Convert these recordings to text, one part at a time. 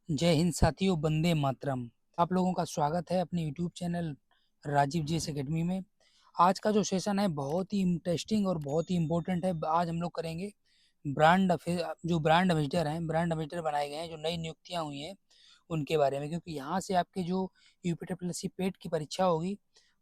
जय हिंद साथियों, वंदे मातरम। आप लोगों का स्वागत है अपने YouTube channel Rajiv GS academy में। आज का जो सेशन है बहुत ही इंटरेस्टिंग और बहुत ही इम्पोर्टेंट है। आज हम लोग करेंगे जो ब्रांड एम्बेसडर हैं, ब्रांड एम्बेसडर बनाए गए हैं, जो नई नियुक्तियां हुई हैं उनके बारे में। क्योंकि यहाँ से आपके जो यूपीपीएससी पेट की परीक्षा होगी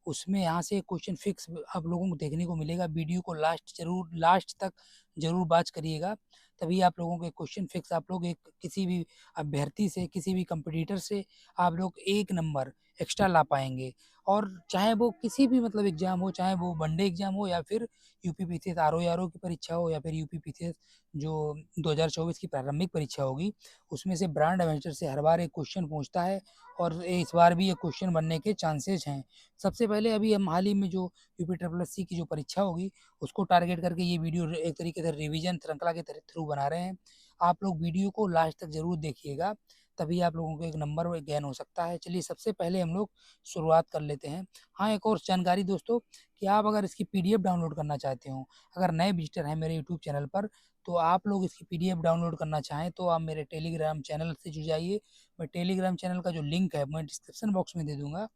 उसमें यहाँ से क्वेश्चन फिक्स आप लोगों को देखने को मिलेगा। वीडियो को लास्ट तक जरूर वॉच करिएगा, तभी आप लोगों के क्वेश्चन फिक्स आप लोग एक किसी भी अभ्यर्थी से, किसी भी कंपटीटर से आप लोग एक नंबर एक्स्ट्रा ला पाएंगे। और चाहे वो किसी भी मतलब एग्जाम हो, चाहे वो वनडे एग्जाम हो या फिर यूपीपीसीएस आरओ की परीक्षा हो या फिर यूपीपीसीएस जो 2024 की प्रारंभिक परीक्षा होगी, उसमें से ब्रांड एम्बेसडर से हर बार एक क्वेश्चन पूछता है और इस बार भी ये क्वेश्चन बनने के चांसेस हैं। सबसे पहले अभी हम हाल ही में जो यूपीपीएससी की जो परीक्षा होगी उसको टारगेट करके ये वीडियो एक तरीके से रिवीजन श्रृंखला के थ्रू बना रहे हैं। आप लोग वीडियो को लास्ट तक जरूर देखिएगा, तभी आप लोगों को एक नंबर गेन हो सकता है। चलिए सबसे पहले हम लोग शुरुआत कर लेते हैं। हाँ, एक और जानकारी दोस्तों, कि आप अगर इसकी पीडीएफ डाउनलोड करना चाहते हो, अगर नए विजिटर हैं मेरे यूट्यूब चैनल पर, तो आप लोग इसकी पीडीएफ डाउनलोड करना चाहें तो आप मेरे टेलीग्राम चैनल से जुड़ जाइए। मैं टेलीग्राम चैनल का जो लिंक है मैं डिस्क्रिप्शन बॉक्स में दे दूंगा,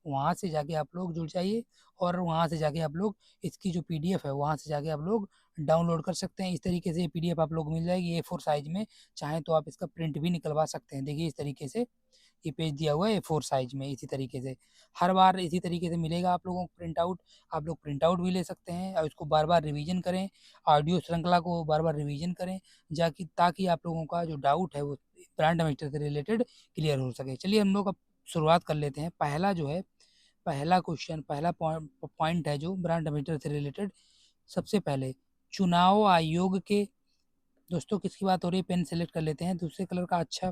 वहाँ से जाके आप लोग जुड़ जाइए और वहाँ से जाके आप लोग इसकी जो पीडीएफ है वहाँ से जाके आप लोग डाउनलोड कर सकते हैं। इस तरीके से ये पीडीएफ आप लोग मिल जाएगी A4 साइज में। चाहें तो आप इसका प्रिंट भी निकलवा सकते हैं। देखिए इस तरीके से ये पेज दिया हुआ है A4 साइज में। इसी तरीके से हर बार इसी तरीके से मिलेगा आप लोगों को प्रिंट आउट। आप लोग प्रिंट आउट भी ले सकते हैं और इसको बार बार रिवीजन करें, ऑडियो श्रृंखला को बार बार रिवीजन करें, जाकि ताकि आप लोगों का जो डाउट है वो ब्रांड एम्बेसडर से रिलेटेड क्लियर हो सके। चलिए हम लोग अब शुरुआत कर लेते हैं। पहला क्वेश्चन, पहला पॉइंट है जो ब्रांड एम्बेसडर से रिलेटेड। सबसे पहले चुनाव आयोग के, दोस्तों किसकी बात हो रही है, पेन सेलेक्ट कर लेते हैं दूसरे कलर का। अच्छा,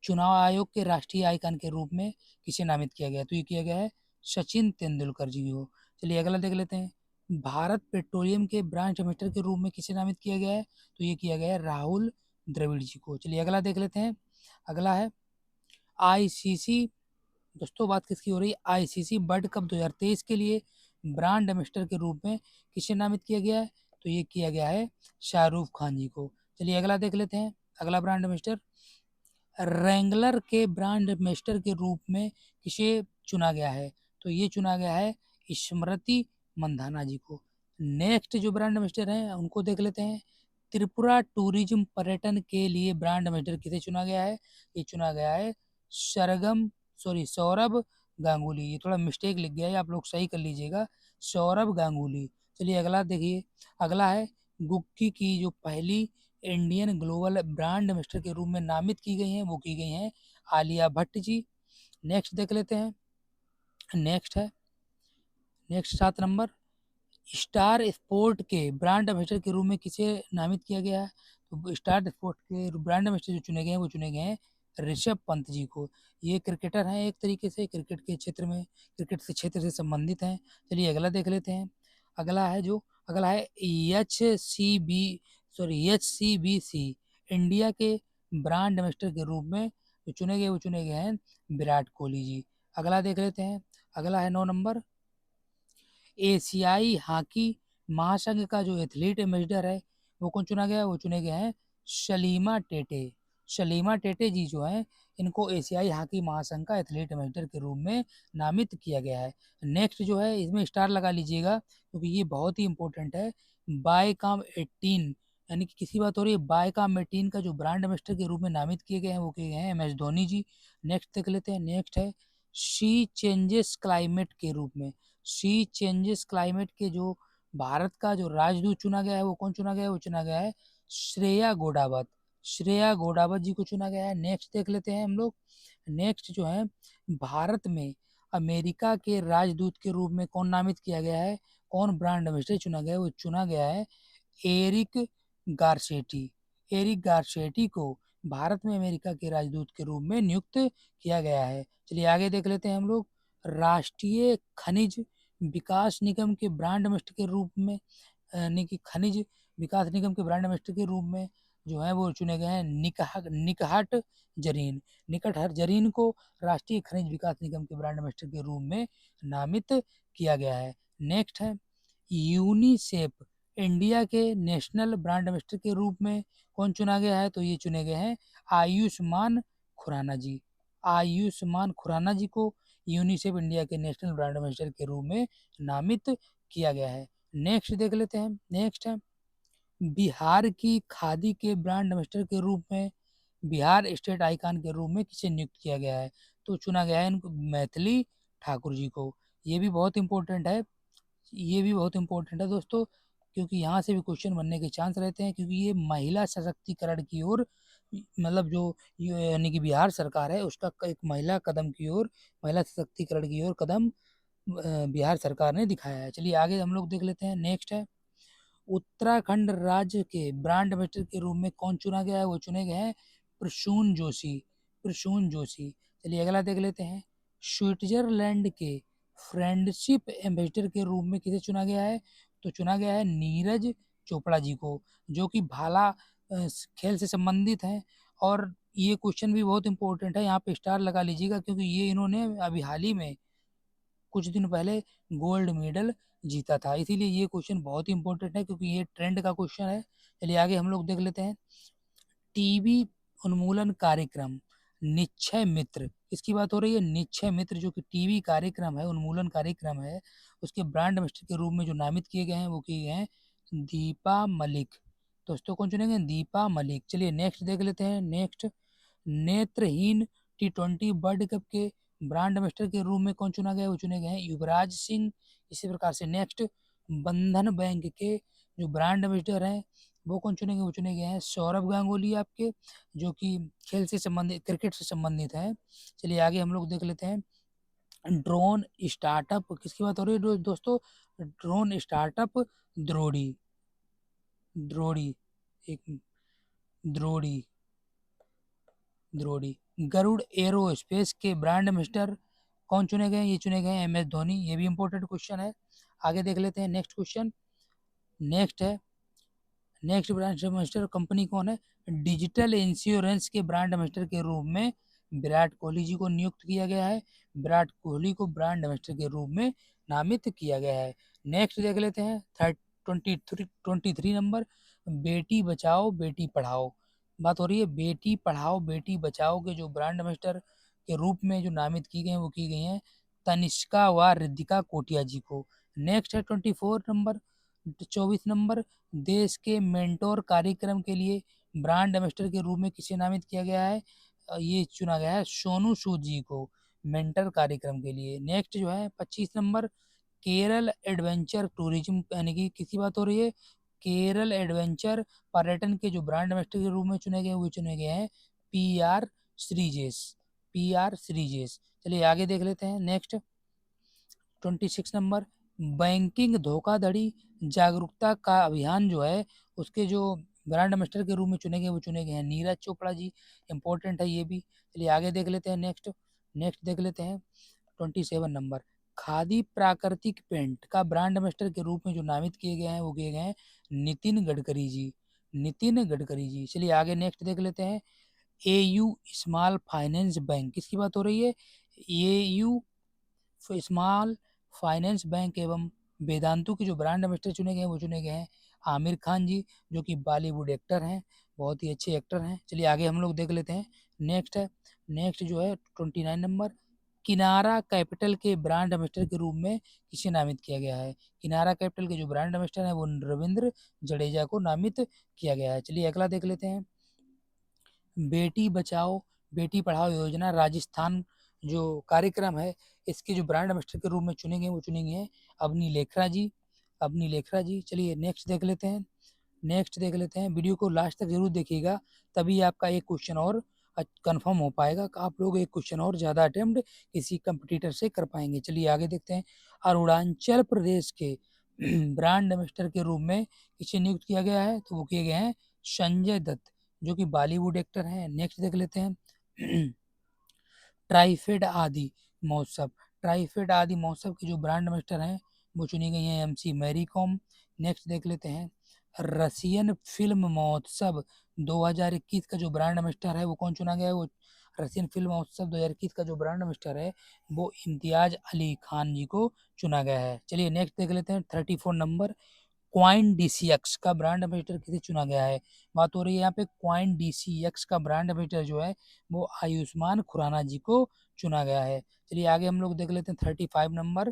चुनाव आयोग के राष्ट्रीय आइकन के रूप में किसे नामित किया गया? तो ये किया गया है सचिन तेंदुलकर जी को। चलिए अगला देख लेते हैं। भारत पेट्रोलियम के ब्रांच एम्बेसडर के रूप में किसे नामित किया गया है? तो ये किया गया है राहुल द्रविड़ जी को। चलिए अगला देख लेते हैं। अगला है आईसीसी, दोस्तों बात किसकी हो रही है? आईसीसी वर्ल्ड कप 2023 के लिए ब्रांड एम्बेसडर के रूप में किसे नामित किया गया है? तो ये किया गया है शाहरुख खान जी को। चलिए अगला देख लेते हैं। अगला ब्रांड एम्बेसडर, रैंगलर के ब्रांड एम्बेसडर के रूप में किसे चुना गया है? तो ये चुना गया है स्मृति मंधाना जी को। नेक्स्ट जो ब्रांड एम्बेसडर हैं उनको देख लेते हैं। त्रिपुरा टूरिज्म पर्यटन के लिए ब्रांड एम्बेसडर किसे चुना गया है? ये चुना गया है सौरभ गांगुली। ये थोड़ा मिस्टेक लिख गया है, आप लोग सही कर लीजिएगा, सौरभ गांगुली। चलिए अगला देखिए। अगला है गुक्की की जो पहली इंडियन ग्लोबल ब्रांड एम्बेसडर के रूप में नामित की गई हैं, वो की गई हैं आलिया भट्ट जी। नेक्स्ट देख लेते हैं। नेक्स्ट है, नेक्स्ट 7 नंबर, स्टार स्पोर्ट के ब्रांड एम्बेसडर के रूप में किसे नामित किया गया है? तो स्टार स्पोर्ट के ब्रांड एम्बेसडर जो चुने गए हैं वो चुने गए हैं ऋषभ पंत जी को। ये क्रिकेटर हैं, एक तरीके से क्रिकेट के क्षेत्र में, क्रिकेट के क्षेत्र से संबंधित हैं। चलिए अगला देख लेते हैं। अगला है H C B C, India के ब्रांड एम्बेसडर के रूप में जो चुने गए वो चुने गए हैं विराट कोहली जी। अगला देख लेते हैं। अगला है 9 नंबर, एशियाई हॉकी महासंघ का जो एथलीट एम्बेसडर है वो कौन चुना गया? वो चुने गए हैं शलीमा टेटे। शलीमा टेटे जी जो है, इनको एशियाई हॉकी महासंघ का एथलीट एम्बेसडर के रूप में नामित किया गया है। नेक्स्ट जो है, इसमें स्टार लगा लीजिएगा क्योंकि ये बहुत ही इंपॉर्टेंट है। बायकाम 18, यानी कि किसी बात हो रही है बायकाम 18 का जो ब्रांड एम्बेसडर के रूप में नामित किए गए हैं वो किए गए हैं MS धोनी जी। नेक्स्ट देख लेते हैं। नेक्स्ट है शी चेंजेस क्लाइमेट के रूप में, सी चेंजेस क्लाइमेट के जो भारत का जो राजदूत चुना गया है वो कौन चुना गया है? वो चुना गया है श्रेया घोड़ावत। श्रेया घोड़ावत जी को चुना गया है। नेक्स्ट देख लेते हैं हम लोग। नेक्स्ट जो है, भारत में अमेरिका के राजदूत के रूप में कौन नामित किया गया है? कौन ब्रांड एम्बेसडर चुना गया है? वो चुना गया है एरिक गारसेटी। एरिक गारसेटी को भारत में अमेरिका के राजदूत के रूप में नियुक्त किया गया है। चलिए आगे देख लेते हैं हम लोग। राष्ट्रीय खनिज विकास निगम के ब्रांड एम्बेसडर के रूप में, यानी कि खनिज विकास निगम के ब्रांड एम्बेसडर के रूप में जो है वो चुने गए हैं निकहट जरीन। निकहट जरीन को राष्ट्रीय खनिज विकास निगम के ब्रांड एम्बेसडर के रूप में नामित किया गया है। नेक्स्ट है यूनिसेफ इंडिया के नेशनल ब्रांड एम्बेसडर के रूप में कौन चुना गया है? तो ये चुने गए हैं आयुष्मान खुराना जी। आयुष्मान खुराना जी को यूनिसेफ इंडिया के नेशनल ब्रांड एम्बेसडर के रूप में नामित किया गया है। नेक्स्ट देख लेते हैं। नेक्स्ट है बिहार की खादी के ब्रांड एम्बेसडर के रूप में, बिहार स्टेट आइकॉन के रूप में किसे नियुक्त किया गया है? तो चुना गया है इनको मैथिली ठाकुर जी को। ये भी बहुत इंपॉर्टेंट है, ये भी बहुत इंपॉर्टेंट है दोस्तों, क्योंकि यहाँ से भी क्वेश्चन बनने के चांस रहते हैं, क्योंकि ये महिला सशक्तिकरण की ओर, मतलब जो यानी कि बिहार सरकार है उसका एक महिला कदम की ओर, महिला सशक्तिकरण की ओर कदम बिहार सरकार ने दिखाया है। चलिए आगे हम लोग देख लेते हैं। नेक्स्ट है उत्तराखंड राज्य के ब्रांड एम्बेसडर के रूप में कौन चुना गया है? वो चुने गए हैं प्रसून जोशी। प्रसून जोशी। चलिए अगला देख लेते हैं। स्विट्जरलैंड के फ्रेंडशिप एम्बेसडर के रूप में किसे चुना गया है? तो चुना गया है नीरज चोपड़ा जी को, जो कि भाला खेल से संबंधित है। और ये क्वेश्चन भी बहुत इंपॉर्टेंट है, यहाँ पे स्टार लगा लीजिएगा, क्योंकि ये इन्होंने अभी हाल ही में कुछ दिन पहले गोल्ड मेडल जीता था, इसीलिए ये क्वेश्चन बहुत ही इंपॉर्टेंट है, क्योंकि ये ट्रेंड का क्वेश्चन है। चलिए आगे हम लोग देख लेते हैं। टीबी उन्मूलन कार्यक्रम निश्चय मित्र, इसकी बात हो रही है। निश्चय मित्र जो कि टीबी कार्यक्रम है, उन्मूलन कार्यक्रम है, उसके ब्रांड एम्बेसडर के रूप में जो नामित किए गए हैं वो किए गए हैं दीपा मलिक। दोस्तों कौन चुनेंगे? दीपा मलिक। चलिए नेक्स्ट देख लेते हैं। नेक्स्ट नेत्रहीन T20 वर्ल्ड कप के ब्रांड एम्बेसडर के रूप में कौन चुना गया? वो चुने गए हैं युवराज सिंह। इसी प्रकार से नेक्स्ट बंधन बैंक के जो ब्रांड एम्बेसडर हैं वो कौन चुनेंगे? वो चुने गए हैं सौरभ गांगुली आपके, जो कि खेल से संबंधित, क्रिकेट से संबंधित है। चलिए आगे हम लोग देख लेते हैं। ड्रोन स्टार्टअप किसकी बात हो रही है दोस्तों? Drone startup द्रोड़ी। द्रोड़ी एक द्रोड़ी द्रोड़ी गरुड़ एरोस्पेस के ब्रांड एम्बेसडर कौन चुने गए? ये चुने गए MS धोनी। ये भी इंपॉर्टेंट क्वेश्चन है। आगे देख लेते हैं नेक्स्ट क्वेश्चन। नेक्स्ट है नेक्स्ट ब्रांड एम्बेसडर कंपनी कौन है? डिजिटल इंश्योरेंस के ब्रांड एम्बेसडर के रूप में विराट कोहली जी को नियुक्त किया गया है। विराट कोहली को ब्रांड एम्बेसडर के रूप में नामित किया गया है। नेक्स्ट देख लेते हैं 23 नंबर, बेटी बचाओ बेटी पढ़ाओ। बात हो रही है बेटी पढ़ाओ बेटी बचाओ के जो ब्रांड एम्बेसडर के रूप में जो नामित की गए हैं वो की गई हैं तनिष्का व रिद्धिका कोटिया जी को। नेक्स्ट है 24 नंबर, देश के मेंटोर कार्यक्रम के लिए ब्रांड एम्बेसडर के रूप में किसे नामित किया गया है? ये चुना गया है सोनू सूद जी को मेंटर कार्यक्रम के लिए। नेक्स्ट जो है 25 नंबर, केरल एडवेंचर टूरिज्म, यानी कि किसी बात हो रही है केरल एडवेंचर पर्यटन के जो ब्रांड एम्बेसडर के रूप में चुने गए वो चुने गए हैं PR श्रीजेश। PR श्रीजेश। चलिए आगे देख लेते हैं। नेक्स्ट 26 नंबर, बैंकिंग धोखाधड़ी जागरूकता का अभियान जो है उसके जो ब्रांड एम्बेसडर के रूप में चुने गए वो चुने गए हैं नीरज चोपड़ा जी। इंपॉर्टेंट है ये भी। चलिए आगे देख लेते हैं। नेक्स्ट नेक्स्ट देख लेते हैं 27 नंबर, खादी प्राकृतिक पेंट का ब्रांड एम्बेसडर के रूप में जो नामित किए गए हैं वो किए गए हैं नितिन गडकरी जी। नितिन गडकरी जी। चलिए आगे नेक्स्ट देख लेते हैं। AU स्मॉल फाइनेंस बैंक, किसकी बात हो रही है? AU स्मॉल फाइनेंस बैंक एवं वेदांतु के जो ब्रांड एम्बेसडर चुने गए हैं वो चुने गए हैं आमिर खान जी, जो कि बॉलीवुड एक्टर हैं, बहुत ही अच्छे एक्टर हैं। चलिए आगे हम लोग देख लेते हैं। नेक्स्ट है नेक्स्ट जो है 29 नंबर, किनारा कैपिटल के ब्रांड एम्बेसडर के रूप में किसे नामित किया गया है? किनारा कैपिटल के जो ब्रांड एम्बेसडर है वो रविंद्र जडेजा को नामित किया गया है। चलिए अगला देख लेते हैं। बेटी बचाओ बेटी पढ़ाओ योजना राजस्थान जो कार्यक्रम है इसके जो ब्रांड एम्बेसडर के रूप में चुनेंगे वो चुनेंगे हैं अवनी लेखरा जी। अवनी लेखरा जी। चलिए नेक्स्ट देख लेते हैं। नेक्स्ट देख लेते हैं। वीडियो को लास्ट तक जरूर देखिएगा, तभी आपका एक क्वेश्चन और कंफर्म हो पाएगा, आप लोग एक क्वेश्चन और ज़्यादा अटेम्प्ट किसी कंपटीटर से कर पाएंगे। चलिए आगे देखते हैं। अरुणाचल प्रदेश के ब्रांड एम्बेसडर के रूप में किसे नियुक्त किया गया है? तो वो किए गए हैं संजय दत्त, जो कि बॉलीवुड एक्टर हैं। नेक्स्ट देख लेते हैं। ट्राइफेड आदि महोत्सव, ट्राइफेड आदि महोत्सव के जो ब्रांड एम्बेसडर हैं वो चुनी गई हैं MC मैरी कॉम। नेक्स्ट देख लेते हैं। रशियन फिल्म महोत्सव 2021 का जो ब्रांड एम्बेसडर है वो कौन चुना गया है? वो रशियन फिल्म महोत्सव 2021 का जो ब्रांड एम्बेसडर है वो इम्तियाज अली खान जी को चुना गया है। चलिए नेक्स्ट देख लेते हैं 34 नंबर, क्वाइन डीसीएक्स का ब्रांड एम्बेसडर किसे चुना गया है? बात हो रही है यहाँ पे क्वाइन डीसीएक्स का ब्रांड एम्बेसडर जो है वो आयुष्मान खुराना जी को चुना गया है। चलिए आगे हम लोग देख लेते हैं 35 नंबर।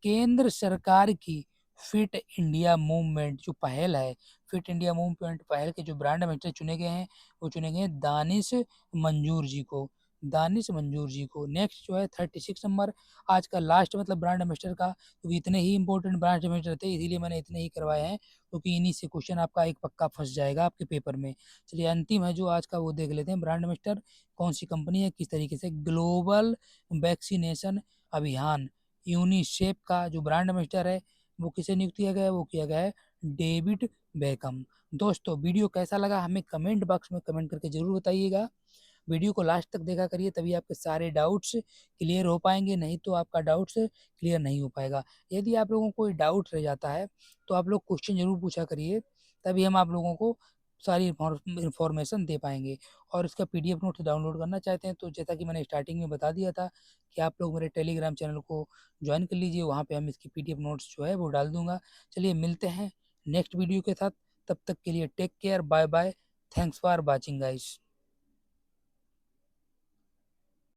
केंद्र सरकार की फिट इंडिया मूवमेंट जो पहल है, फिट इंडिया मूवमेंट पहल के जो ब्रांड एम्बेसडर चुने गए हैं वो चुने गए हैं दानिश मंजूर जी को, दानिश मंजूर जी को। नेक्स्ट जो है 36 नंबर, आज का लास्ट मतलब ब्रांड एम्बेसडर का, क्योंकि इतने ही इंपॉर्टेंट ब्रांड एम्बेसडर थे इसीलिए मैंने इतने ही करवाए हैं, क्योंकि इन्हीं से क्वेश्चन आपका एक पक्का फंस जाएगा आपके पेपर में। चलिए अंतिम है जो आज का वो देख लेते हैं ब्रांड एम्बेसडर कौन सी कंपनी है, किस तरीके से। ग्लोबल वैक्सीनेशन अभियान यूनिसेफ का जो ब्रांड एम्बेसडर है वो किसे नियुक्त किया गया है, वो किया गया है डेविड बेकम। दोस्तों वीडियो कैसा लगा हमें कमेंट बॉक्स में कमेंट करके जरूर बताइएगा। वीडियो को लास्ट तक देखा करिए तभी आपके सारे डाउट्स क्लियर हो पाएंगे, नहीं तो आपका डाउट्स क्लियर नहीं हो पाएगा। यदि आप लोगों को कोई डाउट रह जाता है तो आप लोग क्वेश्चन जरूर पूछा करिए, तभी हम आप लोगों को सारी इंफॉर्मेशन दे पाएंगे। और इसका पीडीएफ नोट्स डाउनलोड करना चाहते हैं तो जैसा कि मैंने स्टार्टिंग में बता दिया था कि आप लोग मेरे टेलीग्राम चैनल को ज्वाइन कर लीजिए, वहाँ पे हम इसकी पीडीएफ नोट्स जो है वो डाल दूंगा। चलिए मिलते हैं नेक्स्ट वीडियो के साथ, तब तक के लिए take care, bye bye, thanks for watching guys.